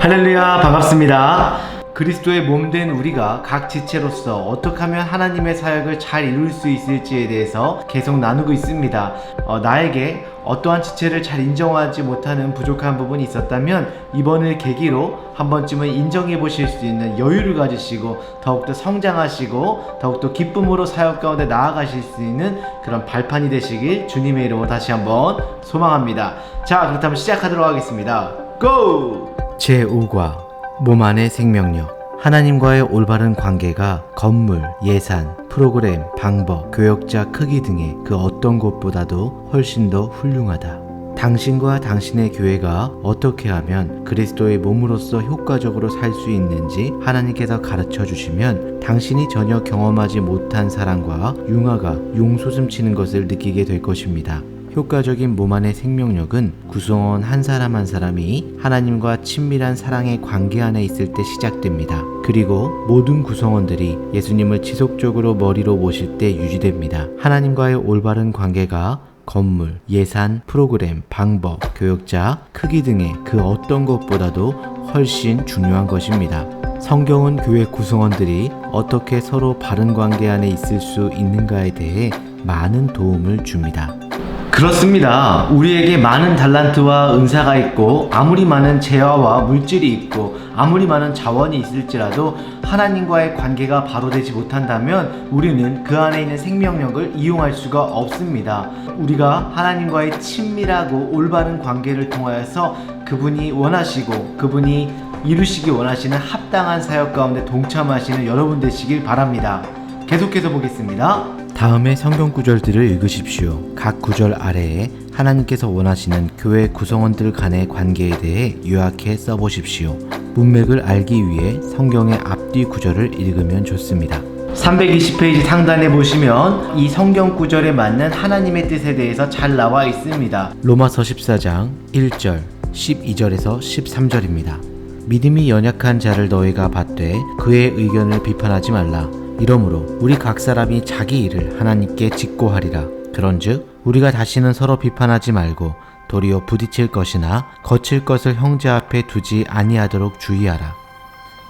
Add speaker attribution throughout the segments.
Speaker 1: 할렐루야, 반갑습니다. 그리스도의 몸된 우리가 각 지체로서 어떻게 하면 하나님의 사역을 잘 이룰 수 있을지에 대해서 계속 나누고 있습니다. 나에게 어떠한 지체를 잘 인정하지 못하는 부족한 부분이 있었다면 이번을 계기로 한 번쯤은 인정해 보실 수 있는 여유를 가지시고 더욱더 성장하시고 더욱더 기쁨으로 사역 가운데 나아가실 수 있는 그런 발판이 되시길 주님의 이름으로 다시 한번 소망합니다. 자, 그렇다면 시작하도록 하겠습니다. 고! 제5과 몸 안의 생명력. 하나님과의 올바른 관계가 건물, 예산, 프로그램, 방법, 교역자 크기 등의 그 어떤 것보다도 훨씬 더 훌륭하다. 당신과 당신의 교회가 어떻게 하면 그리스도의 몸으로서 효과적으로 살 수 있는지 하나님께서 가르쳐 주시면 당신이 전혀 경험하지 못한 사랑과 융화가 용솟음치는 것을 느끼게 될 것입니다. 효과적인 몸 안의 생명력은 구성원 한 사람 한 사람이 하나님과 친밀한 사랑의 관계 안에 있을 때 시작됩니다. 그리고 모든 구성원들이 예수님을 지속적으로 머리로 모실 때 유지됩니다. 하나님과의 올바른 관계가 건물, 예산, 프로그램, 방법, 교역자, 크기 등의 그 어떤 것보다도 훨씬 중요한 것입니다. 성경은 교회 구성원들이 어떻게 서로 바른 관계 안에 있을 수 있는가에 대해 많은 도움을 줍니다. 그렇습니다. 우리에게 많은 달란트와 은사가 있고 아무리 많은 재화와 물질이 있고 아무리 많은 자원이 있을지라도 하나님과의 관계가 바로 되지 못한다면 우리는 그 안에 있는 생명력을 이용할 수가 없습니다. 우리가 하나님과의 친밀하고 올바른 관계를 통하여서 그분이 원하시고 그분이 이루시기 원하시는 합당한 사역 가운데 동참하시는 여러분 되시길 바랍니다. 계속해서 보겠습니다. 다음의 성경 구절들을 읽으십시오. 각 구절 아래에 하나님께서 원하시는 교회 구성원들 간의 관계에 대해 요약해 써보십시오. 문맥을 알기 위해 성경의 앞뒤 구절을 읽으면 좋습니다. 320페이지 상단에 보시면 이 성경 구절에 맞는 하나님의 뜻에 대해서 잘 나와 있습니다. 로마서 14장 1절, 12절에서 13절입니다. 믿음이 연약한 자를 너희가 받되 그의 의견을 비판하지 말라. 이러므로 우리 각 사람이 자기 일을 하나님께 직고하리라. 그런즉 우리가 다시는 서로 비판하지 말고 도리어 부딪힐 것이나 거칠 것을 형제 앞에 두지 아니하도록 주의하라.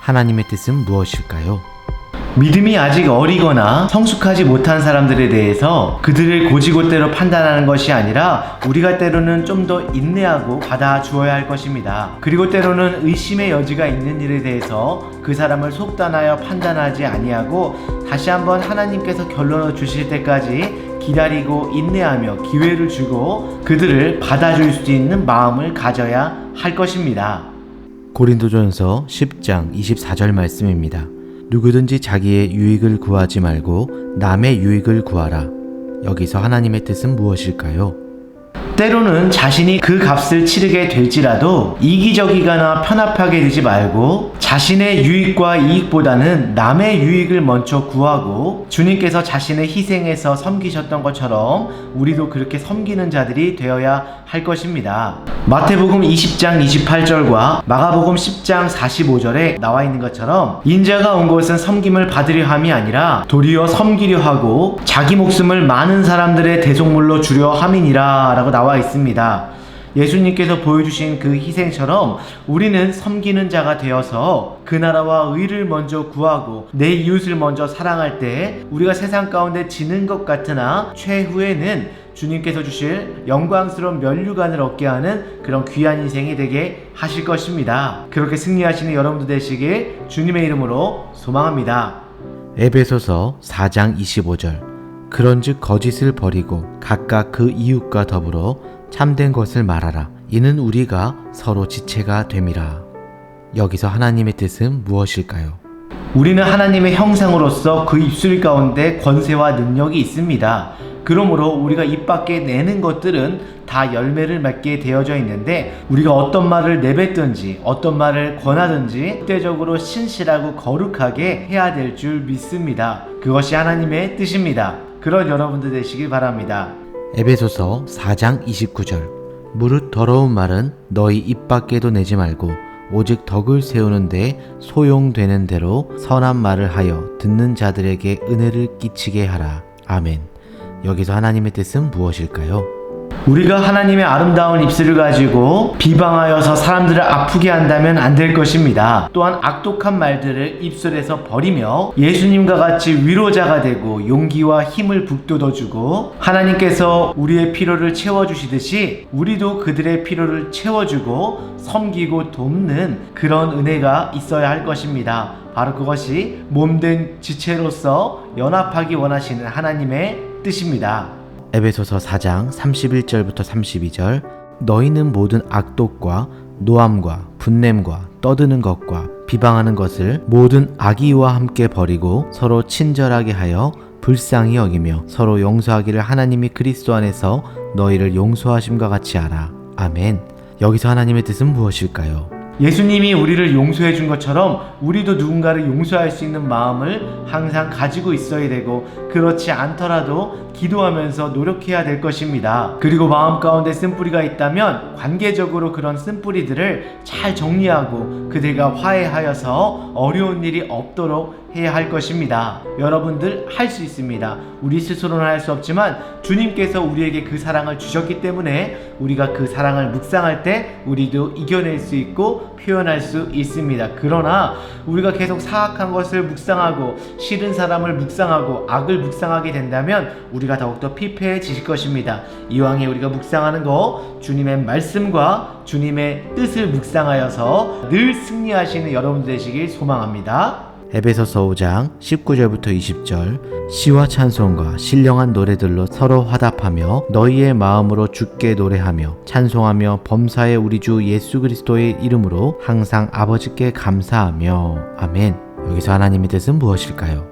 Speaker 1: 하나님의 뜻은 무엇일까요? 믿음이 아직 어리거나 성숙하지 못한 사람들에 대해서 그들을 고지고대로 판단하는 것이 아니라 우리가 때로는 좀 더 인내하고 받아주어야 할 것입니다. 그리고 때로는 의심의 여지가 있는 일에 대해서 그 사람을 속단하여 판단하지 아니하고 다시 한번 하나님께서 결론을 주실 때까지 기다리고 인내하며 기회를 주고 그들을 받아줄 수 있는 마음을 가져야 할 것입니다. 고린도전서 10장 24절 말씀입니다. 누구든지 자기의 유익을 구하지 말고 남의 유익을 구하라. 여기서 하나님의 뜻은 무엇일까요? 때로는 자신이 그 값을 치르게 될지라도 이기적이거나 편협하게 되지 말고 자신의 유익과 이익보다는 남의 유익을 먼저 구하고 주님께서 자신을 희생해서 섬기셨던 것처럼 우리도 그렇게 섬기는 자들이 되어야 할 것입니다. 마태복음 20장 28절과 마가복음 10장 45절에 나와 있는 것처럼 인자가 온 것은 섬김을 받으려 함이 아니라 도리어 섬기려 하고 자기 목숨을 많은 사람들의 대속물로 주려 함이니라 라고 나와 있습니다. 예수님께서 보여주신 그 희생처럼 우리는 섬기는 자가 되어서 그 나라와 의를 먼저 구하고 내 이웃을 먼저 사랑할 때 우리가 세상 가운데 지는 것 같으나 최후에는 주님께서 주실 영광스러운 면류관을 얻게 하는 그런 귀한 인생이 되게 하실 것입니다. 그렇게 승리하시는 여러분도 되시길 주님의 이름으로 소망합니다. 에베소서 4장 25절. 그런즉 거짓을 버리고 각각 그 이웃과 더불어 참된 것을 말하라. 이는 우리가 서로 지체가 됨이라. 여기서 하나님의 뜻은 무엇일까요? 우리는 하나님의 형상으로서 그 입술 가운데 권세와 능력이 있습니다. 그러므로 우리가 입 밖에 내는 것들은 다 열매를 맺게 되어져 있는데 우리가 어떤 말을 내뱉든지 어떤 말을 권하든지 절대적으로 신실하고 거룩하게 해야 될 줄 믿습니다. 그것이 하나님의 뜻입니다. 그런 여러분들 되시길 바랍니다. 에베소서 4장 29절. 무릇 더러운 말은 너희 입 밖에도 내지 말고 오직 덕을 세우는 데 소용되는 대로 선한 말을 하여 듣는 자들에게 은혜를 끼치게 하라. 아멘. 여기서 하나님의 뜻은 무엇일까요? 우리가 하나님의 아름다운 입술을 가지고 비방하여서 사람들을 아프게 한다면 안 될 것입니다. 또한 악독한 말들을 입술에서 버리며 예수님과 같이 위로자가 되고 용기와 힘을 북돋워주고 하나님께서 우리의 필요를 채워주시듯이 우리도 그들의 필요를 채워주고 섬기고 돕는 그런 은혜가 있어야 할 것입니다. 바로 그것이 몸된 지체로서 연합하기 원하시는 하나님의 뜻입니다. 에베소서 4장 31절부터 32절 너희는 모든 악독과 노함과 분냄과 떠드는 것과 비방하는 것을 모든 악의와 함께 버리고 서로 친절하게 하여 불쌍히 여기며 서로 용서하기를 하나님이 그리스도 안에서 너희를 용서하심과 같이 하라. 아멘. 여기서 하나님의 뜻은 무엇일까요? 예수님이 우리를 용서해 준 것처럼 우리도 누군가를 용서할 수 있는 마음을 항상 가지고 있어야 되고 그렇지 않더라도 기도하면서 노력해야 될 것입니다. 그리고 마음 가운데 쓴뿌리가 있다면 관계적으로 그런 쓴뿌리들을 잘 정리하고 그들과 화해하여서 어려운 일이 없도록 해야 할 것입니다. 여러분들 할 수 있습니다. 우리 스스로는 할 수 없지만 주님께서 우리에게 그 사랑을 주셨기 때문에 우리가 그 사랑을 묵상할 때 우리도 이겨낼 수 있고 표현할 수 있습니다. 그러나 우리가 계속 사악한 것을 묵상하고 싫은 사람을 묵상하고 악을 묵상하게 된다면 우리가 더욱더 피폐해지실 것입니다. 이왕에 우리가 묵상하는 거 주님의 말씀과 주님의 뜻을 묵상하여서 늘 승리하시는 여러분들 되시길 소망합니다. 에베소서 5장 19절부터 20절 시와 찬송과 신령한 노래들로 서로 화답하며 너희의 마음으로 주께 노래하며 찬송하며 범사의 우리 주 예수 그리스도의 이름으로 항상 아버지께 감사하며 아멘. 여기서 하나님의 뜻은 무엇일까요?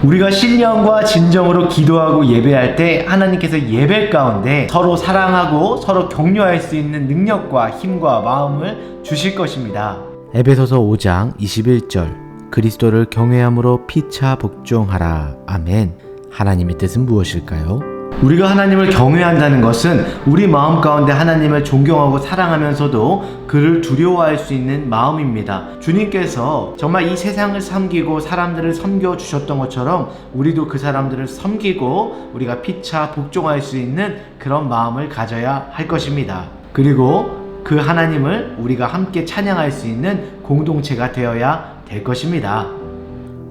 Speaker 1: 우리가 신령과 진정으로 기도하고 예배할 때 하나님께서 예배 가운데 서로 사랑하고 서로 격려할 수 있는 능력과 힘과 마음을 주실 것입니다. 에베소서 5장 21절 그리스도를 경외함으로 피차 복종하라. 아멘. 하나님의 뜻은 무엇일까요? 우리가 하나님을 경외한다는 것은 우리 마음 가운데 하나님을 존경하고 사랑하면서도 그를 두려워할 수 있는 마음입니다. 주님께서 정말 이 세상을 섬기고 사람들을 섬겨주셨던 것처럼 우리도 그 사람들을 섬기고 우리가 피차 복종할 수 있는 그런 마음을 가져야 할 것입니다. 그리고 그 하나님을 우리가 함께 찬양할 수 있는 공동체가 되어야 될 것입니다.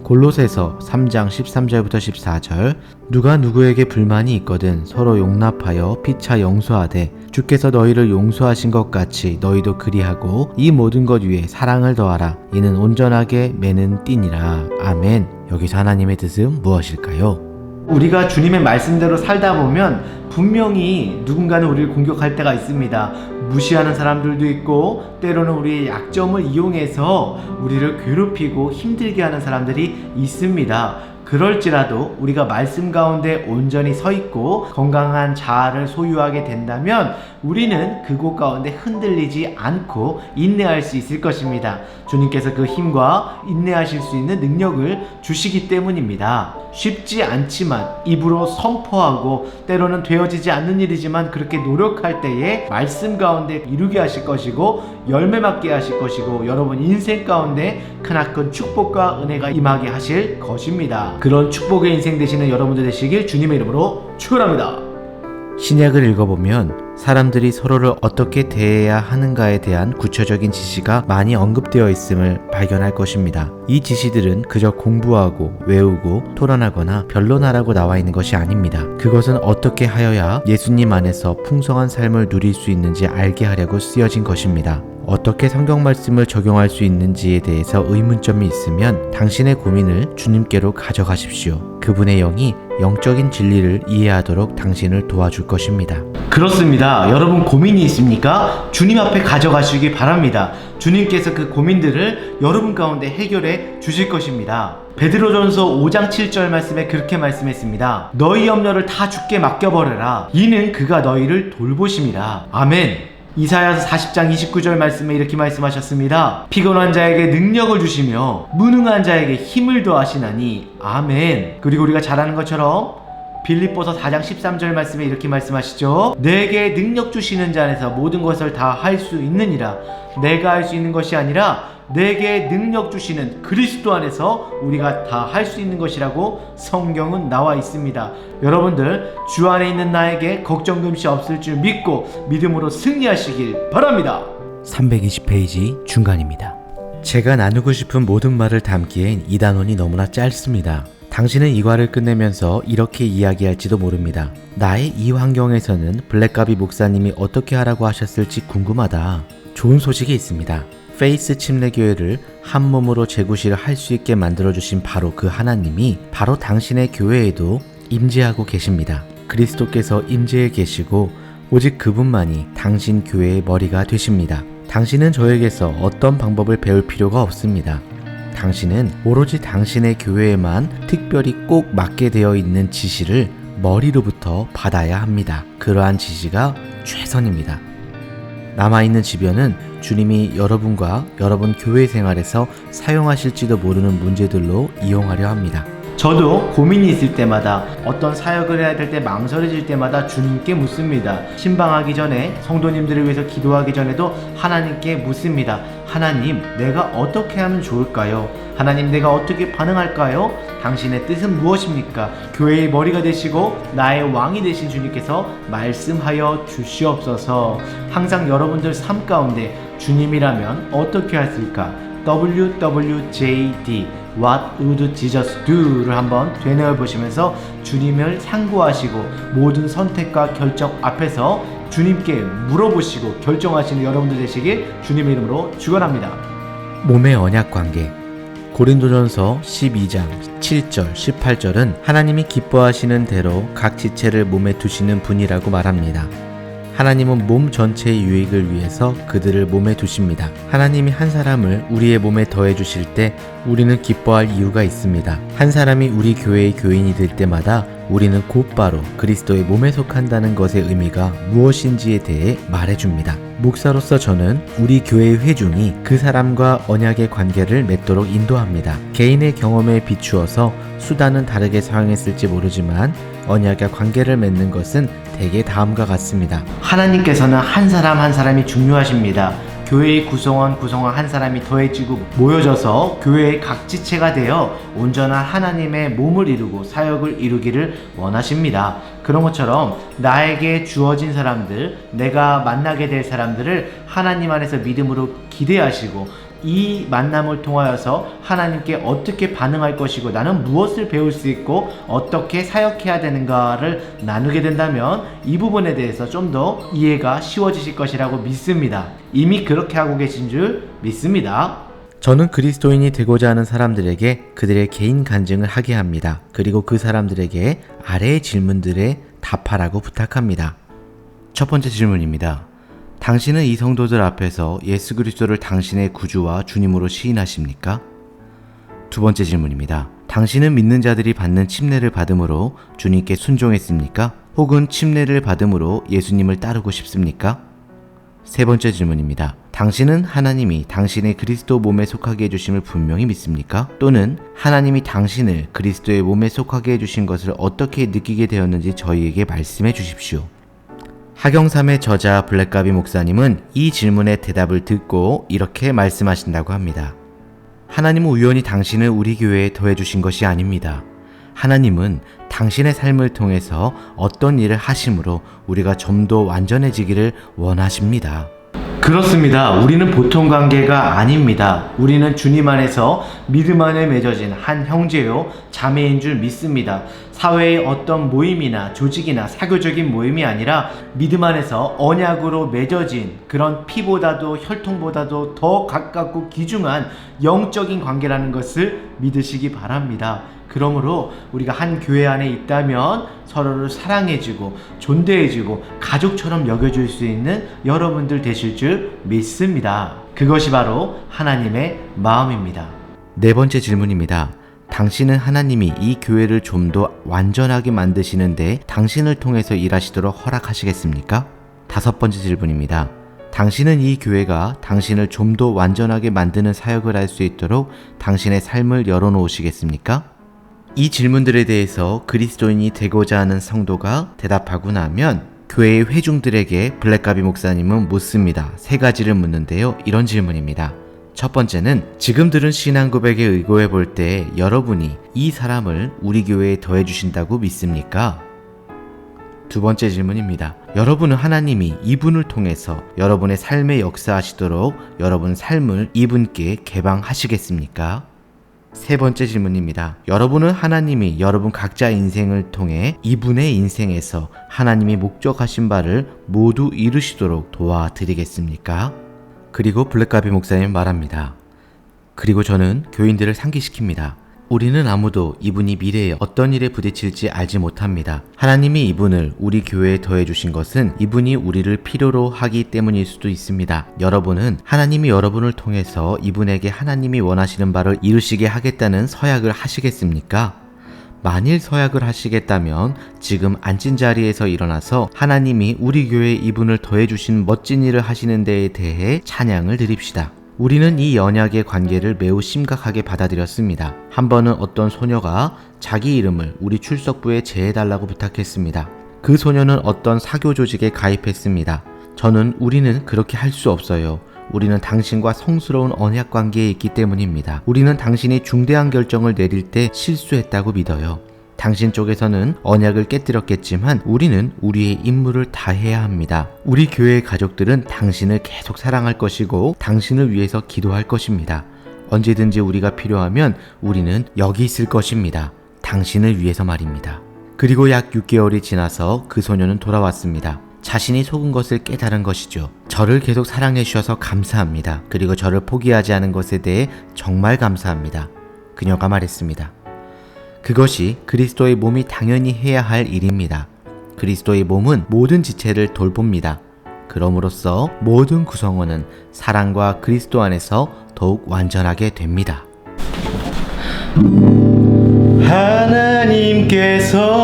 Speaker 1: 골로새서 3장 13절부터 14절 누가 누구에게 불만이 있거든 서로 용납하여 피차 용서하되 주께서 너희를 용서하신 것 같이 너희도 그리하고 이 모든 것 위에 사랑을 더하라. 이는 온전하게 매는 띠니라. 아멘. 여기서 하나님의 뜻은 무엇일까요? 우리가 주님의 말씀대로 살다 보면 분명히 누군가는 우리를 공격할 때가 있습니다. 무시하는 사람들도 있고 때로는 우리의 약점을 이용해서 우리를 괴롭히고 힘들게 하는 사람들이 있습니다. 그럴지라도 우리가 말씀 가운데 온전히 서 있고 건강한 자아를 소유하게 된다면 우리는 그곳 가운데 흔들리지 않고 인내할 수 있을 것입니다. 주님께서 그 힘과 인내하실 수 있는 능력을 주시기 때문입니다. 쉽지 않지만 입으로 선포하고 때로는 되어지지 않는 일이지만 그렇게 노력할 때에 말씀 가운데 이루게 하실 것이고 열매 맺게 하실 것이고 여러분 인생 가운데 크나큰 축복과 은혜가 임하게 하실 것입니다. 그런 축복의 인생 되시는 여러분들 되시길 주님의 이름으로 축원합니다. 신약을 읽어보면 사람들이 서로를 어떻게 대해야 하는가에 대한 구체적인 지시가 많이 언급되어 있음을 발견할 것입니다. 이 지시들은 그저 공부하고 외우고 토론하거나 변론하라고 나와 있는 것이 아닙니다. 그것은 어떻게 하여야 예수님 안에서 풍성한 삶을 누릴 수 있는지 알게 하려고 쓰여진 것입니다. 어떻게 성경 말씀을 적용할 수 있는지에 대해서 의문점이 있으면 당신의 고민을 주님께로 가져가십시오. 그분의 영이 영적인 진리를 이해하도록 당신을 도와줄 것입니다. 그렇습니다. 여러분 고민이 있습니까? 주님 앞에 가져가시기 바랍니다. 주님께서 그 고민들을 여러분 가운데 해결해 주실 것입니다. 베드로전서 5장 7절 말씀에 그렇게 말씀했습니다. 너희 염려를 다 주께 맡겨버려라. 이는 그가 너희를 돌보심이라. 아멘. 이사야서 40장 29절 말씀에 이렇게 말씀하셨습니다. 피곤한 자에게 능력을 주시며 무능한 자에게 힘을 더하시나니 아멘. 그리고 우리가 잘 아는 것처럼 빌립보서 4장 13절 말씀에 이렇게 말씀하시죠. 내게 능력 주시는 자 안에서 모든 것을 다 할 수 있느니라. 내가 할 수 있는 것이 아니라 내게 능력 주시는 그리스도 안에서 우리가 다 할 수 있는 것이라고 성경은 나와 있습니다. 여러분들 주 안에 있는 나에게 걱정 금시 없을 줄 믿고 믿음으로 승리하시길 바랍니다.
Speaker 2: 320페이지 중간입니다. 제가 나누고 싶은 모든 말을 담기엔 이 단원이 너무나 짧습니다. 당신은 이 과를 끝내면서 이렇게 이야기할지도 모릅니다. 나의 이 환경에서는 블랙가비 목사님이 어떻게 하라고 하셨을지 궁금하다. 좋은 소식이 있습니다. 페이스 침례교회를 한 몸으로 재구시를 할 수 있게 만들어주신 바로 그 하나님이 바로 당신의 교회에도 임재하고 계십니다. 그리스도께서 임재해 계시고 오직 그분만이 당신 교회의 머리가 되십니다. 당신은 저에게서 어떤 방법을 배울 필요가 없습니다. 당신은 오로지 당신의 교회에만 특별히 꼭 맞게 되어 있는 지시를 머리로부터 받아야 합니다. 그러한 지시가 최선입니다. 남아있는 지변은 주님이 여러분과 여러분 교회 생활에서 사용하실지도 모르는 문제들로 이용하려 합니다.
Speaker 1: 저도 고민이 있을 때마다 어떤 사역을 해야 될 때 망설여질 때마다 주님께 묻습니다. 신방하기 전에 성도님들을 위해서 기도하기 전에도 하나님께 묻습니다. 하나님, 내가 어떻게 하면 좋을까요? 하나님, 내가 어떻게 반응할까요? 당신의 뜻은 무엇입니까? 교회의 머리가 되시고 나의 왕이 되신 주님께서 말씀하여 주시옵소서. 항상 여러분들 삶 가운데 주님이라면 어떻게 하실까? WWJD What would Jesus do?를 한번 되뇌어 보시면서 주님을 상고하시고 모든 선택과 결정 앞에서 주님께 물어보시고 결정하시는 여러분들 되시길 주님의 이름으로 축원합니다.
Speaker 2: 몸의 언약 관계. 고린도전서 12장 7절 18절은 하나님이 기뻐하시는 대로 각 지체를 몸에 두시는 분이라고 말합니다. 하나님은 몸 전체의 유익을 위해서 그들을 몸에 두십니다. 하나님이 한 사람을 우리의 몸에 더해 주실 때 우리는 기뻐할 이유가 있습니다. 한 사람이 우리 교회의 교인이 될 때마다 우리는 곧바로 그리스도의 몸에 속한다는 것의 의미가 무엇인지에 대해 말해줍니다. 목사로서 저는 우리 교회의 회중이 그 사람과 언약의 관계를 맺도록 인도합니다. 개인의 경험에 비추어서 수단은 다르게 사용했을지 모르지만 언약의 관계를 맺는 것은 대개 다음과 같습니다.
Speaker 1: 하나님께서는 한 사람 한 사람이 중요하십니다. 교회의 구성원 한 사람이 더해지고 모여져서 교회의 각 지체가 되어 온전한 하나님의 몸을 이루고 사역을 이루기를 원하십니다. 그런 것처럼 나에게 주어진 사람들, 내가 만나게 될 사람들을 하나님 안에서 믿음으로 기대하시고 이 만남을 통하여서 하나님께 어떻게 반응할 것이고 나는 무엇을 배울 수 있고 어떻게 사역해야 되는가를 나누게 된다면 이 부분에 대해서 좀 더 이해가 쉬워지실 것이라고 믿습니다. 이미 그렇게 하고 계신 줄 믿습니다.
Speaker 2: 저는 그리스도인이 되고자 하는 사람들에게 그들의 개인 간증을 하게 합니다. 그리고 그 사람들에게 아래의 질문들에 답하라고 부탁합니다. 첫 번째 질문입니다. 당신은 이 성도들 앞에서 예수 그리스도를 당신의 구주와 주님으로 시인하십니까? 두 번째 질문입니다. 당신은 믿는 자들이 받는 침례를 받음으로 주님께 순종했습니까? 혹은 침례를 받음으로 예수님을 따르고 싶습니까? 세 번째 질문입니다. 당신은 하나님이 당신의 그리스도 몸에 속하게 해주심을 분명히 믿습니까? 또는 하나님이 당신을 그리스도의 몸에 속하게 해주신 것을 어떻게 느끼게 되었는지 저희에게 말씀해 주십시오. 하경삼의 저자 블랙가비 목사님은 이 질문의 대답을 듣고 이렇게 말씀하신다고 합니다. 하나님은 우연히 당신을 우리 교회에 더해주신 것이 아닙니다. 하나님은 당신의 삶을 통해서 어떤 일을 하심으로 우리가 좀 더 완전해지기를 원하십니다.
Speaker 1: 그렇습니다. 우리는 보통 관계가 아닙니다. 우리는 주님 안에서 믿음 안에 맺어진 한 형제요 자매인 줄 믿습니다. 사회의 어떤 모임이나 조직이나 사교적인 모임이 아니라 믿음 안에서 언약으로 맺어진 그런 피보다도 혈통보다도 더 가깝고 귀중한 영적인 관계라는 것을 믿으시기 바랍니다. 그러므로 우리가 한 교회 안에 있다면 서로를 사랑해주고 존대해주고 가족처럼 여겨줄 수 있는 여러분들 되실 줄 믿습니다. 그것이 바로 하나님의 마음입니다.
Speaker 2: 네 번째 질문입니다. 당신은 하나님이 이 교회를 좀 더 완전하게 만드시는데 당신을 통해서 일하시도록 허락하시겠습니까? 다섯 번째 질문입니다. 당신은 이 교회가 당신을 좀 더 완전하게 만드는 사역을 할 수 있도록 당신의 삶을 열어놓으시겠습니까? 이 질문들에 대해서 그리스도인이 되고자 하는 성도가 대답하고 나면 교회의 회중들에게 블랙가비 목사님은 묻습니다. 세 가지를 묻는데요. 이런 질문입니다. 첫 번째는 지금 들은 신앙 고백에 의거해 볼 때 여러분이 이 사람을 우리 교회에 더해 주신다고 믿습니까? 두 번째 질문입니다. 여러분은 하나님이 이분을 통해서 여러분의 삶에 역사하시도록 여러분 삶을 이분께 개방하시겠습니까? 세 번째 질문입니다. 여러분은 하나님이 여러분 각자 인생을 통해 이분의 인생에서 하나님이 목적하신 바를 모두 이루시도록 도와드리겠습니까? 그리고 블랙가비 목사님 말합니다. 그리고 저는 교인들을 상기시킵니다. 우리는 아무도 이분이 미래에 어떤 일에 부딪힐지 알지 못합니다. 하나님이 이분을 우리 교회에 더해주신 것은 이분이 우리를 필요로 하기 때문일 수도 있습니다. 여러분은 하나님이 여러분을 통해서 이분에게 하나님이 원하시는 바를 이루시게 하겠다는 서약을 하시겠습니까? 만일 서약을 하시겠다면 지금 앉은 자리에서 일어나서 하나님이 우리 교회에 이분을 더해주신 멋진 일을 하시는 데에 대해 찬양을 드립시다. 우리는 이 언약의 관계를 매우 심각하게 받아들였습니다. 한 번은 어떤 소녀가 자기 이름을 우리 출석부에 제해달라고 부탁했습니다. 그 소녀는 어떤 사교 조직에 가입했습니다. 우리는 그렇게 할 수 없어요. 우리는 당신과 성스러운 언약 관계에 있기 때문입니다. 우리는 당신이 중대한 결정을 내릴 때 실수했다고 믿어요. 당신 쪽에서는 언약을 깨뜨렸겠지만 우리는 우리의 임무를 다해야 합니다. 우리 교회의 가족들은 당신을 계속 사랑할 것이고 당신을 위해서 기도할 것입니다. 언제든지 우리가 필요하면 우리는 여기 있을 것입니다. 당신을 위해서 말입니다. 그리고 약 6개월이 지나서 그 소녀는 돌아왔습니다. 자신이 속은 것을 깨달은 것이죠. 저를 계속 사랑해 주셔서 감사합니다. 그리고 저를 포기하지 않은 것에 대해 정말 감사합니다. 그녀가 말했습니다. 그것이 그리스도의 몸이 당연히 해야 할 일입니다. 그리스도의 몸은 모든 지체를 돌봅니다. 그럼으로써 모든 구성원은 사랑과 그리스도 안에서 더욱 완전하게 됩니다.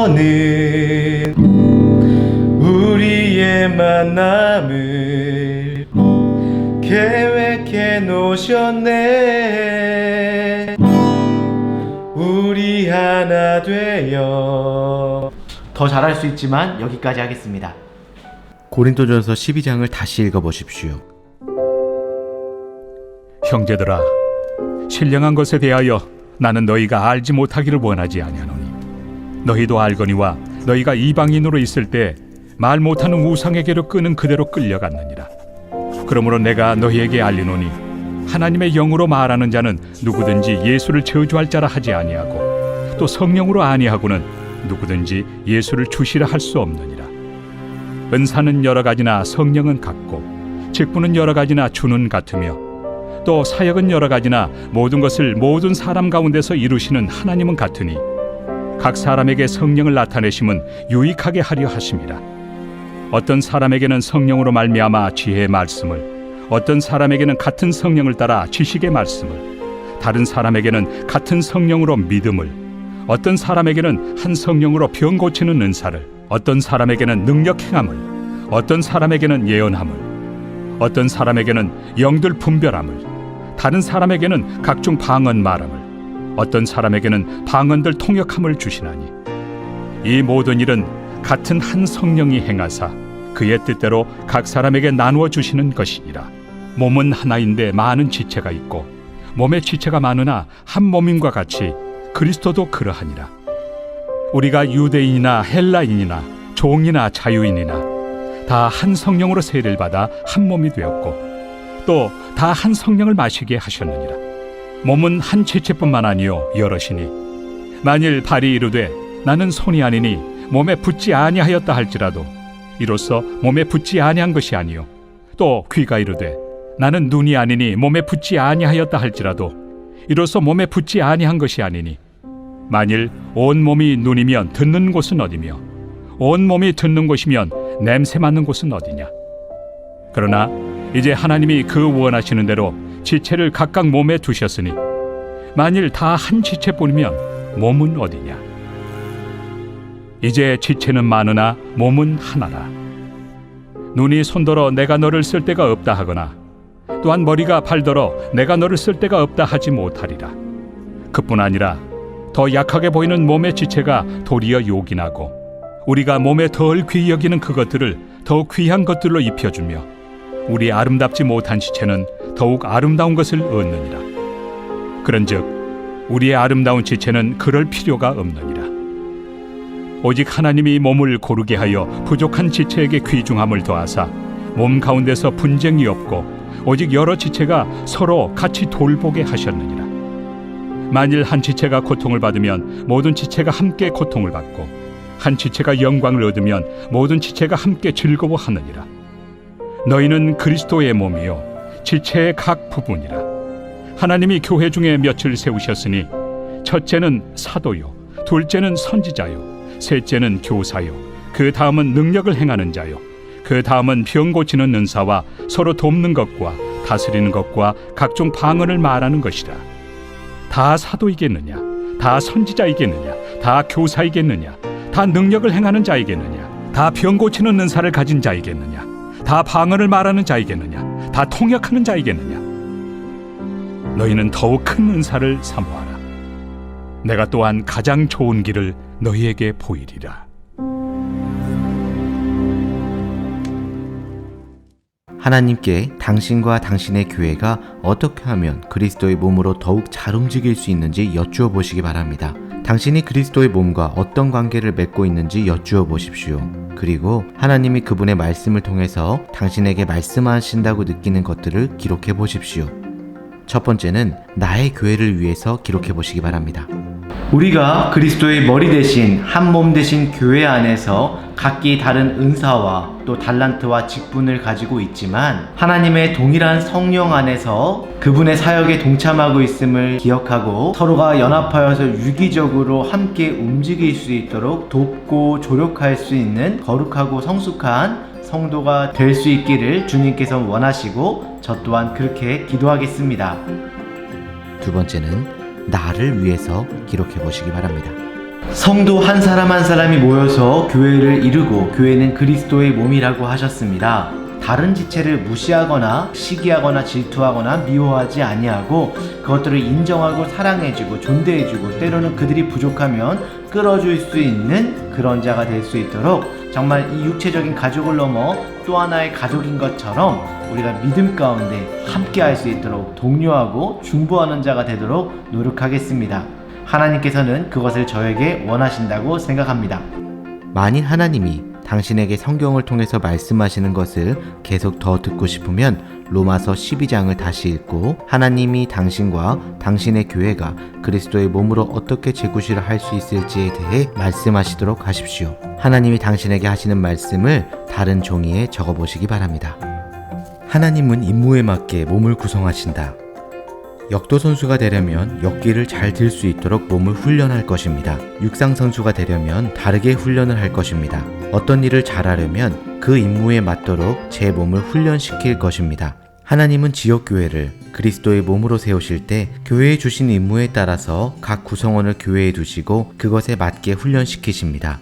Speaker 1: 하나님께서는 우리의 만남을 계획해 놓으셨네. 우리 하나 되어. 더 잘할 수 있지만 여기까지 하겠습니다.
Speaker 2: 고린도전서 12장을 다시 읽어보십시오.
Speaker 3: 형제들아, 신령한 것에 대하여 나는 너희가 알지 못하기를 원하지 아니하노니 너희도 알거니와 너희가 이방인으로 있을 때 말 못하는 우상에게로 끄는 그대로 끌려갔느니라. 그러므로 내가 너희에게 알리노니 하나님의 영으로 말하는 자는 누구든지 예수를 저주할 자라 하지 아니하고 또 성령으로 아니하고는 누구든지 예수를 주시라 할 수 없느니라. 은사는 여러 가지나 성령은 같고 직분은 여러 가지나 주는 같으며 또 사역은 여러 가지나 모든 것을 모든 사람 가운데서 이루시는 하나님은 같으니 각 사람에게 성령을 나타내심은 유익하게 하려 하심이라. 어떤 사람에게는 성령으로 말미암아 지혜의 말씀을, 어떤 사람에게는 같은 성령을 따라 지식의 말씀을, 다른 사람에게는 같은 성령으로 믿음을, 어떤 사람에게는 한 성령으로 병 고치는 은사를, 어떤 사람에게는 능력 행함을, 어떤 사람에게는 예언함을, 어떤 사람에게는 영들 분별함을, 다른 사람에게는 각종 방언 말함을, 어떤 사람에게는 방언들 통역함을 주시나니 이 모든 일은 같은 한 성령이 행하사 그의 뜻대로 각 사람에게 나누어 주시는 것이니라. 몸은 하나인데 많은 지체가 있고 몸의 지체가 많으나 한 몸임과 같이 그리스도도 그러하니라. 우리가 유대인이나 헬라인이나 종이나 자유인이나 다 한 성령으로 세례를 받아 한 몸이 되었고 또 다 한 성령을 마시게 하셨느니라. 몸은 한 지체뿐만 아니요 여럿이니 만일 발이 이르되 나는 손이 아니니 몸에 붙지 아니하였다 할지라도 이로써 몸에 붙지 아니한 것이 아니요 또 귀가 이르되 나는 눈이 아니니 몸에 붙지 아니하였다 할지라도 이로써 몸에 붙지 아니한 것이 아니니 만일 온 몸이 눈이면 듣는 곳은 어디며 온 몸이 듣는 곳이면 냄새 맡는 곳은 어디냐. 그러나 이제 하나님이 그 원하시는 대로 지체를 각각 몸에 두셨으니 만일 다 한 지체뿐이면 몸은 어디냐. 이제 지체는 많으나 몸은 하나라. 눈이 손더러 내가 너를 쓸 데가 없다 하거나 또한 머리가 발더러 내가 너를 쓸 데가 없다 하지 못하리라. 그뿐 아니라 더 약하게 보이는 몸의 지체가 도리어 요긴하고 우리가 몸에 덜 귀히 여기는 그것들을 더욱 귀한 것들로 입혀주며 우리 아름답지 못한 지체는 더욱 아름다운 것을 얻느니라. 그런즉 우리의 아름다운 지체는 그럴 필요가 없느니라. 오직 하나님이 몸을 고르게 하여 부족한 지체에게 귀중함을 더하사 몸 가운데서 분쟁이 없고 오직 여러 지체가 서로 같이 돌보게 하셨느니라. 만일 한 지체가 고통을 받으면 모든 지체가 함께 고통을 받고 한 지체가 영광을 얻으면 모든 지체가 함께 즐거워하느니라. 너희는 그리스도의 몸이요 지체의 각 부분이라. 하나님이 교회 중에 몇을 세우셨으니 첫째는 사도요, 둘째는 선지자요, 셋째는 교사요, 그 다음은 능력을 행하는 자요, 그 다음은 병 고치는 은사와 서로 돕는 것과 다스리는 것과 각종 방언을 말하는 것이라. 다 사도이겠느냐? 다 선지자이겠느냐? 다 교사이겠느냐? 다 능력을 행하는 자이겠느냐? 다 병 고치는 은사를 가진 자이겠느냐? 다 방언을 말하는 자이겠느냐? 다 통역하는 자이겠느냐? 너희는 더욱 큰 은사를 사모하라. 내가 또한 가장 좋은 길을 너희에게 보이리라.
Speaker 2: 하나님께 당신과 당신의 교회가 어떻게 하면 그리스도의 몸으로 더욱 잘 움직일 수 있는지 여쭈어 보시기 바랍니다. 당신이 그리스도의 몸과 어떤 관계를 맺고 있는지 여쭈어 보십시오. 그리고 하나님이 그분의 말씀을 통해서 당신에게 말씀하신다고 느끼는 것들을 기록해 보십시오. 첫 번째는 나의 교회를 위해서 기록해 보시기 바랍니다.
Speaker 1: 우리가 그리스도의 머리 대신 한 몸 대신 교회 안에서 각기 다른 은사와 또 달란트와 직분을 가지고 있지만 하나님의 동일한 성령 안에서 그분의 사역에 동참하고 있음을 기억하고 서로가 연합하여서 유기적으로 함께 움직일 수 있도록 돕고 조력할 수 있는 거룩하고 성숙한 성도가 될 수 있기를 주님께서 원하시고 저 또한 그렇게 기도하겠습니다.
Speaker 2: 두 번째는 나를 위해서 기록해 보시기 바랍니다.
Speaker 1: 성도 한 사람 한 사람이 모여서 교회를 이루고 교회는 그리스도의 몸이라고 하셨습니다. 다른 지체를 무시하거나 시기하거나 질투하거나 미워하지 아니하고 그것들을 인정하고 사랑해주고 존대해주고 때로는 그들이 부족하면 끌어줄 수 있는 그런 자가 될 수 있도록 정말 이 육체적인 가족을 넘어 또 하나의 가족인 것처럼 우리가 믿음 가운데 함께 할 수 있도록 독려하고 중보하는 자가 되도록 노력하겠습니다. 하나님께서는 그것을 저에게 원하신다고 생각합니다.
Speaker 2: 만일 하나님이 당신에게 성경을 통해서 말씀하시는 것을 계속 더 듣고 싶으면 로마서 12장을 다시 읽고 하나님이 당신과 당신의 교회가 그리스도의 몸으로 어떻게 재구실을 할 수 있을지에 대해 말씀하시도록 하십시오. 하나님이 당신에게 하시는 말씀을 다른 종이에 적어보시기 바랍니다. 하나님은 임무에 맞게 몸을 구성하신다. 역도 선수가 되려면 역기를 잘 들 수 있도록 몸을 훈련할 것입니다. 육상 선수가 되려면 다르게 훈련을 할 것입니다. 어떤 일을 잘하려면 그 임무에 맞도록 제 몸을 훈련시킬 것입니다. 하나님은 지역교회를 그리스도의 몸으로 세우실 때 교회에 주신 임무에 따라서 각 구성원을 교회에 두시고 그것에 맞게 훈련시키십니다.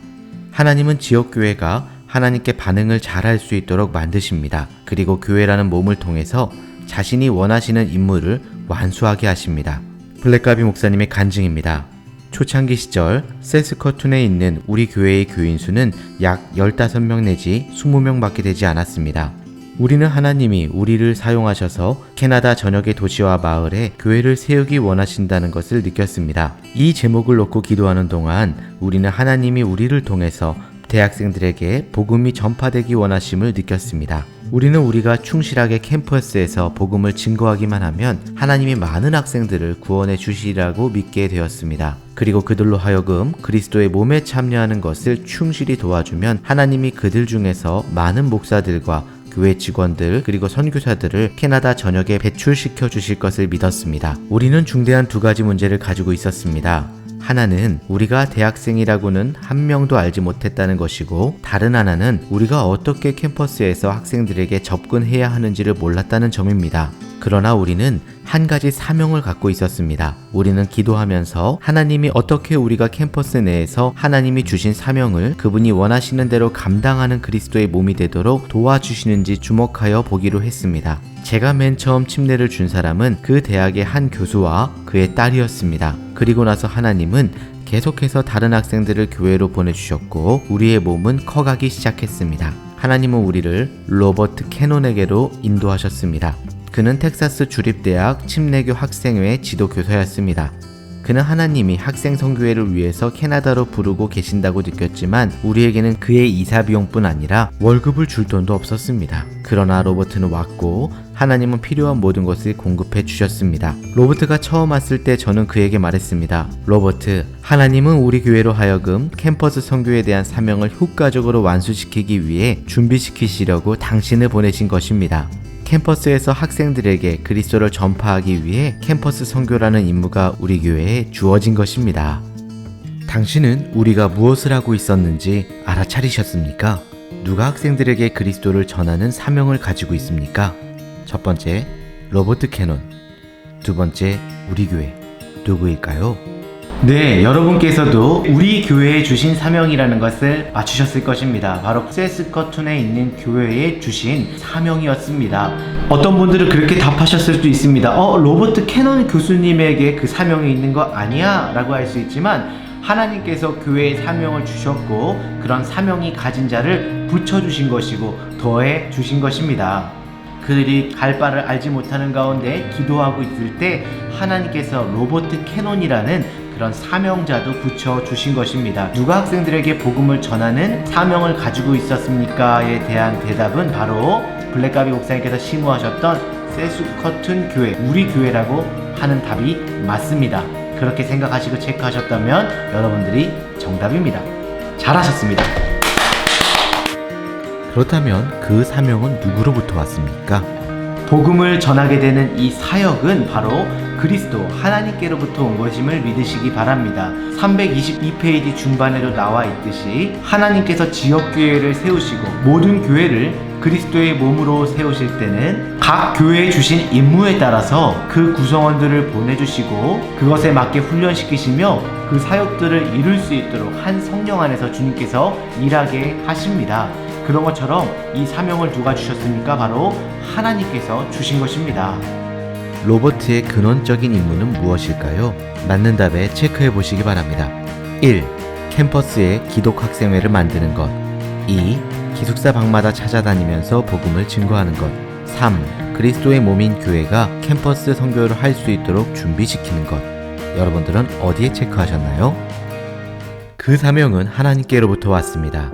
Speaker 2: 하나님은 지역교회가 하나님께 반응을 잘할 수 있도록 만드십니다. 그리고 교회라는 몸을 통해서 자신이 원하시는 임무를 완수하게 하십니다. 블랙가비 목사님의 간증입니다. 초창기 시절 세스커툰에 있는 우리 교회의 교인 수는 약 15명 내지 20명 밖에 되지 않았습니다. 우리는 하나님이 우리를 사용하셔서 캐나다 전역의 도시와 마을에 교회를 세우기 원하신다는 것을 느꼈습니다. 이 제목을 놓고 기도하는 동안 우리는 하나님이 우리를 통해서 대학생들에게 복음이 전파되기 원하심을 느꼈습니다. 우리는 우리가 충실하게 캠퍼스에서 복음을 증거하기만 하면 하나님이 많은 학생들을 구원해 주시리라고 믿게 되었습니다. 그리고 그들로 하여금 그리스도의 몸에 참여하는 것을 충실히 도와주면 하나님이 그들 중에서 많은 목사들과 교회 직원들 그리고 선교사들을 캐나다 전역에 배출시켜 주실 것을 믿었습니다. 우리는 중대한 두 가지 문제를 가지고 있었습니다. 하나는 우리가 대학생이라고는 한 명도 알지 못했다는 것이고 다른 하나는 우리가 어떻게 캠퍼스에서 학생들에게 접근해야 하는지를 몰랐다는 점입니다. 그러나 우리는 한 가지 사명을 갖고 있었습니다. 우리는 기도하면서 하나님이 어떻게 우리가 캠퍼스 내에서 하나님이 주신 사명을 그분이 원하시는 대로 감당하는 그리스도의 몸이 되도록 도와주시는지 주목하여 보기로 했습니다. 제가 맨 처음 침례를 준 사람은 그 대학의 한 교수와 그의 딸이었습니다. 그리고 나서 하나님은 계속해서 다른 학생들을 교회로 보내주셨고 우리의 몸은 커가기 시작했습니다. 하나님은 우리를 로버트 캐논에게로 인도하셨습니다. 그는 텍사스 주립대학 침례교 학생회 지도교사였습니다. 그는 하나님이 학생 선교회를 위해서 캐나다로 부르고 계신다고 느꼈지만 우리에게는 그의 이사비용뿐 아니라 월급을 줄 돈도 없었습니다. 그러나 로버트는 왔고 하나님은 필요한 모든 것을 공급해 주셨습니다. 로버트가 처음 왔을 때 저는 그에게 말했습니다. 로버트, 하나님은 우리 교회로 하여금 캠퍼스 선교에 대한 사명을 효과적으로 완수시키기 위해 준비시키시려고 당신을 보내신 것입니다. 캠퍼스에서 학생들에게 그리스도를 전파하기 위해 캠퍼스 선교라는 임무가 우리 교회에 주어진 것입니다. 당신은 우리가 무엇을 하고 있었는지 알아차리셨습니까? 누가 학생들에게 그리스도를 전하는 사명을 가지고 있습니까? 첫 번째, 로버트 캐논. 두 번째, 우리 교회. 누구일까요?
Speaker 1: 네, 여러분께서도 우리 교회에 주신 사명이라는 것을 맞추셨을 것입니다. 바로 세스커툰에 있는 교회에 주신 사명이었습니다. 어떤 분들은 그렇게 답하셨을 수도 있습니다. 로버트 캐논 교수님에게 그 사명이 있는 거 아니야? 라고 할 수 있지만 하나님께서 교회에 사명을 주셨고 그런 사명이 가진 자를 붙여주신 것이고 더해 주신 것입니다. 그들이 갈 바를 알지 못하는 가운데 기도하고 있을 때 하나님께서 로버트 캐논이라는 그런 사명자도 붙여주신 것입니다. 누가 학생들에게 복음을 전하는 사명을 가지고 있었습니까?에 대한 대답은 바로 블랙가비 목사님께서 심우하셨던 세스커툰 교회, 우리 교회라고 하는 답이 맞습니다. 그렇게 생각하시고 체크하셨다면 여러분들이 정답입니다. 잘하셨습니다.
Speaker 2: 그렇다면 그 사명은 누구로부터 왔습니까?
Speaker 1: 복음을 전하게 되는 이 사역은 바로 그리스도 하나님께로부터 온 것임을 믿으시기 바랍니다. 322페이지 중반에도 나와 있듯이 하나님께서 지역교회를 세우시고 모든 교회를 그리스도의 몸으로 세우실 때는 각 교회에 주신 임무에 따라서 그 구성원들을 보내주시고 그것에 맞게 훈련시키시며 그 사역들을 이룰 수 있도록 한 성령 안에서 주님께서 일하게 하십니다. 그런 것처럼 이 사명을 누가 주셨습니까? 바로 하나님께서 주신 것입니다.
Speaker 2: 로버트의 근원적인 임무는 무엇일까요? 맞는 답에 체크해 보시기 바랍니다. 1. 캠퍼스에 기독학생회를 만드는 것. 2. 기숙사 방마다 찾아다니면서 복음을 증거하는 것. 3. 그리스도의 몸인 교회가 캠퍼스 선교를 할 수 있도록 준비시키는 것. 여러분들은 어디에 체크하셨나요? 그 사명은 하나님께로부터 왔습니다.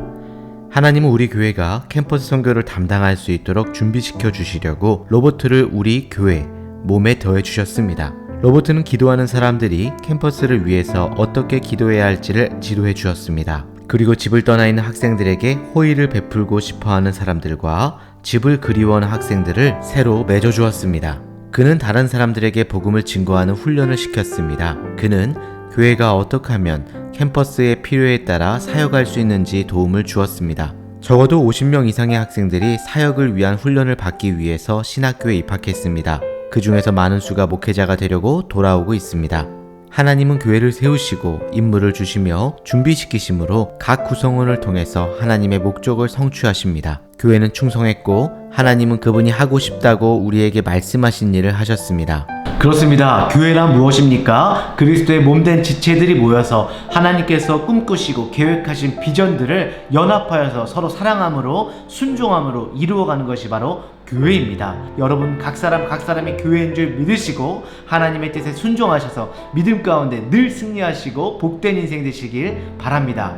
Speaker 2: 하나님은 우리 교회가 캠퍼스 선교를 담당할 수 있도록 준비시켜 주시려고 로버트를 우리 교회, 몸에 더해 주셨습니다. 로버트는 기도하는 사람들이 캠퍼스를 위해서 어떻게 기도해야 할지를 지도해 주었습니다. 그리고 집을 떠나 있는 학생들에게 호의를 베풀고 싶어하는 사람들과 집을 그리워하는 학생들을 새로 맺어 주었습니다. 그는 다른 사람들에게 복음을 증거하는 훈련을 시켰습니다. 그는 교회가 어떻게 하면 캠퍼스의 필요에 따라 사역할 수 있는지 도움을 주었습니다. 적어도 50명 이상의 학생들이 사역을 위한 훈련을 받기 위해서 신학교에 입학했습니다. 그 중에서 많은 수가 목회자가 되려고 돌아오고 있습니다. 하나님은 교회를 세우시고 임무를 주시며 준비시키심으로 각 구성원을 통해서 하나님의 목적을 성취하십니다. 교회는 충성했고 하나님은 그분이 하고 싶다고 우리에게 말씀하신 일을 하셨습니다.
Speaker 1: 그렇습니다. 교회란 무엇입니까? 그리스도의 몸된 지체들이 모여서 하나님께서 꿈꾸시고 계획하신 비전들을 연합하여서 서로 사랑함으로 순종함으로 이루어가는 것이 바로 교회입니다. 여러분 각 사람이 교회인 줄 믿으시고 하나님의 뜻에 순종하셔서 믿음 가운데 늘 승리하시고 복된 인생 되시길 바랍니다.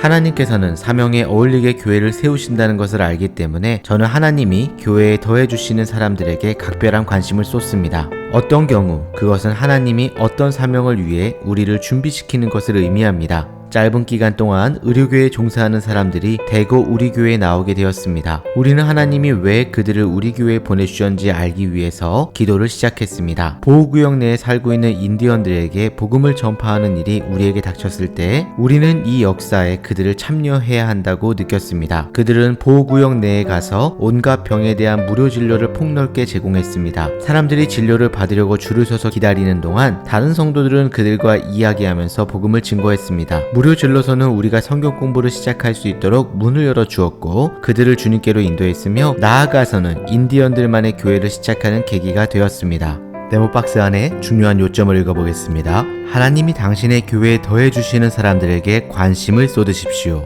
Speaker 2: 하나님께서는 사명에 어울리게 교회를 세우신다는 것을 알기 때문에 저는 하나님이 교회에 더해주시는 사람들에게 각별한 관심을 쏟습니다. 어떤 경우 그것은 하나님이 어떤 사명을 위해 우리를 준비시키는 것을 의미합니다. 짧은 기간 동안 의료교회에 종사하는 사람들이 대거 우리 교회에 나오게 되었습니다. 우리는 하나님이 왜 그들을 우리 교회에 보내주셨는지 알기 위해서 기도를 시작했습니다. 보호구역 내에 살고 있는 인디언들에게 복음을 전파하는 일이 우리에게 닥쳤을 때 우리는 이 역사에 그들을 참여해야 한다고 느꼈습니다. 그들은 보호구역 내에 가서 온갖 병에 대한 무료 진료를 폭넓게 제공했습니다. 사람들이 진료를 받으려고 줄을 서서 기다리는 동안 다른 성도들은 그들과 이야기하면서 복음을 증거했습니다. 무료 진로서는 우리가 성경 공부를 시작할 수 있도록 문을 열어 주었고 그들을 주님께로 인도했으며 나아가서는 인디언들만의 교회를 시작하는 계기가 되었습니다. 네모박스 안에 중요한 요점을 읽어보겠습니다. 하나님이 당신의 교회에 더해주시는 사람들에게 관심을 쏟으십시오.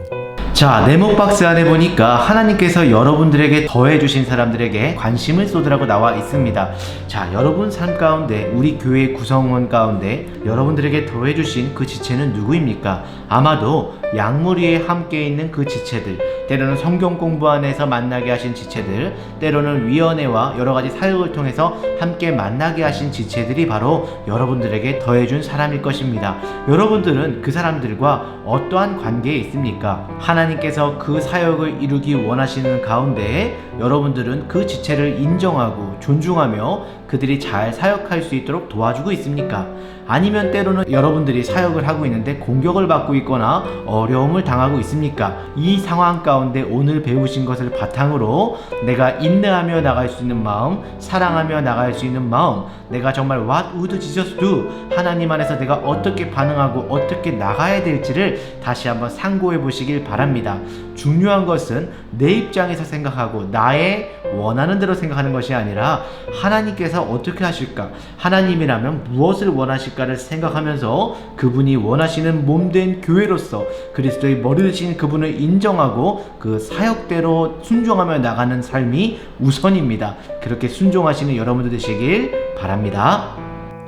Speaker 1: 자, 네모박스 안에 보니까 하나님께서 여러분들에게 더해주신 사람들에게 관심을 쏟으라고 나와 있습니다. 자, 여러분 삶 가운데, 우리 교회 구성원 가운데 여러분들에게 더해주신 그 지체는 누구입니까? 아마도 양무리에 함께 있는 그 지체들, 때로는 성경 공부 안에서 만나게 하신 지체들, 때로는 위원회와 여러가지 사역을 통해서 함께 만나게 하신 지체들이 바로 여러분들에게 더해준 사람일 것입니다. 여러분들은 그 사람들과 어떠한 관계에 있습니까? 하나님께서 그 사역을 이루기 원하시는 가운데 여러분들은 그 지체를 인정하고 존중하며 그들이 잘 사역할 수 있도록 도와주고 있습니까? 아니면 때로는 여러분들이 사역을 하고 있는데 공격을 받고 있거나 어려움을 당하고 있습니까? 이 상황 가운데 오늘 배우신 것을 바탕으로 내가 인내하며 나갈 수 있는 마음, 사랑하며 나갈 수 있는 마음, 내가 정말 What would Jesus do? 하나님 안에서 내가 어떻게 반응하고 어떻게 나가야 될지를 다시 한번 상고해 보시길 바랍니다. 중요한 것은 내 입장에서 생각하고 나의 원하는 대로 생각하는 것이 아니라 하나님께서 어떻게 하실까? 하나님이라면 무엇을 원하실까를 생각하면서 그분이 원하시는 몸된 교회로서 그리스도의 머리 되신 그분을 인정하고 그 사역대로 순종하며 나가는 삶이 우선입니다. 그렇게 순종하시는 여러분들 되시길 바랍니다.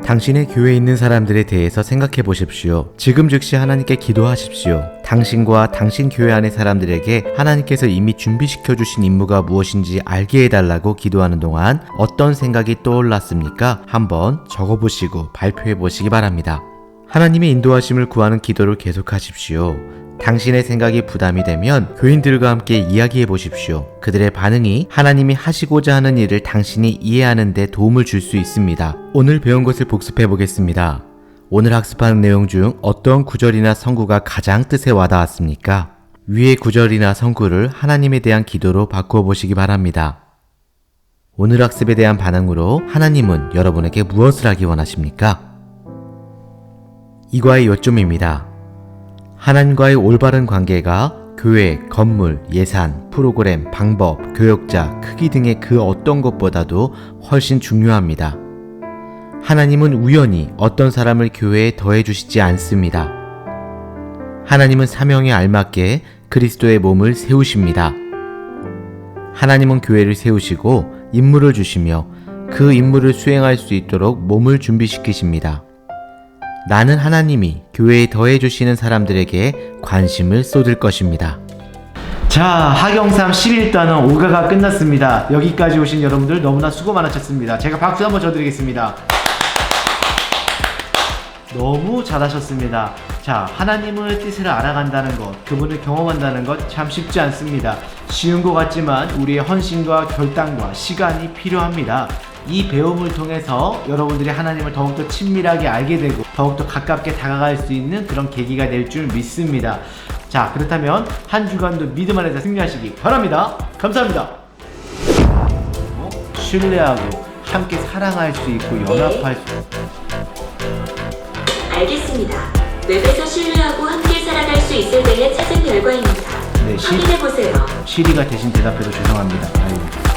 Speaker 2: 당신의 교회에 있는 사람들에 대해서 생각해 보십시오. 지금 즉시 하나님께 기도하십시오. 당신과 당신 교회 안의 사람들에게 하나님께서 이미 준비시켜 주신 임무가 무엇인지 알게 해달라고 기도하는 동안 어떤 생각이 떠올랐습니까? 한번 적어보시고 발표해 보시기 바랍니다. 하나님의 인도하심을 구하는 기도를 계속하십시오. 당신의 생각이 부담이 되면 교인들과 함께 이야기해 보십시오. 그들의 반응이 하나님이 하시고자 하는 일을 당신이 이해하는 데 도움을 줄 수 있습니다. 오늘 배운 것을 복습해 보겠습니다. 오늘 학습한 내용 중 어떤 구절이나 성구가 가장 뜻에 와닿았습니까? 위의 구절이나 성구를 하나님에 대한 기도로 바꾸어 보시기 바랍니다. 오늘 학습에 대한 반응으로 하나님은 여러분에게 무엇을 하기 원하십니까? 이과의 요점입니다. 하나님과의 올바른 관계가 교회, 건물, 예산, 프로그램, 방법, 교역자, 크기 등의 그 어떤 것보다도 훨씬 중요합니다. 하나님은 우연히 어떤 사람을 교회에 더해주시지 않습니다. 하나님은 사명에 알맞게 그리스도의 몸을 세우십니다. 하나님은 교회를 세우시고 임무를 주시며 그 임무를 수행할 수 있도록 몸을 준비시키십니다. 나는 하나님이 교회에 더해주시는 사람들에게 관심을 쏟을 것입니다.
Speaker 1: 자, 하경삼 11단원 5가가 끝났습니다. 여기까지 오신 여러분들 너무나 수고 많으셨습니다. 제가 박수 한번 쳐드리겠습니다. 너무 잘하셨습니다. 자, 하나님의 뜻을 알아간다는 것, 그분을 경험한다는 것 참 쉽지 않습니다. 쉬운 것 같지만 우리의 헌신과 결단과 시간이 필요합니다. 이 배움을 통해서 여러분들이 하나님을 더욱더 친밀하게 알게 되고 더욱더 가깝게 다가갈 수 있는 그런 계기가 될 줄 믿습니다. 자, 그렇다면 한 주간도 믿음 안에서 승리하시기 바랍니다. 감사합니다. 신뢰하고 함께 사랑할 수 있고 연합할 수
Speaker 4: 알겠습니다. 웹에서 신뢰하고 함께 살아갈 수 있을 때의 찾은 결과입니다.
Speaker 1: 네,
Speaker 4: 확인해보세요.
Speaker 1: 시리가 대신 대답해서 죄송합니다. 아이고.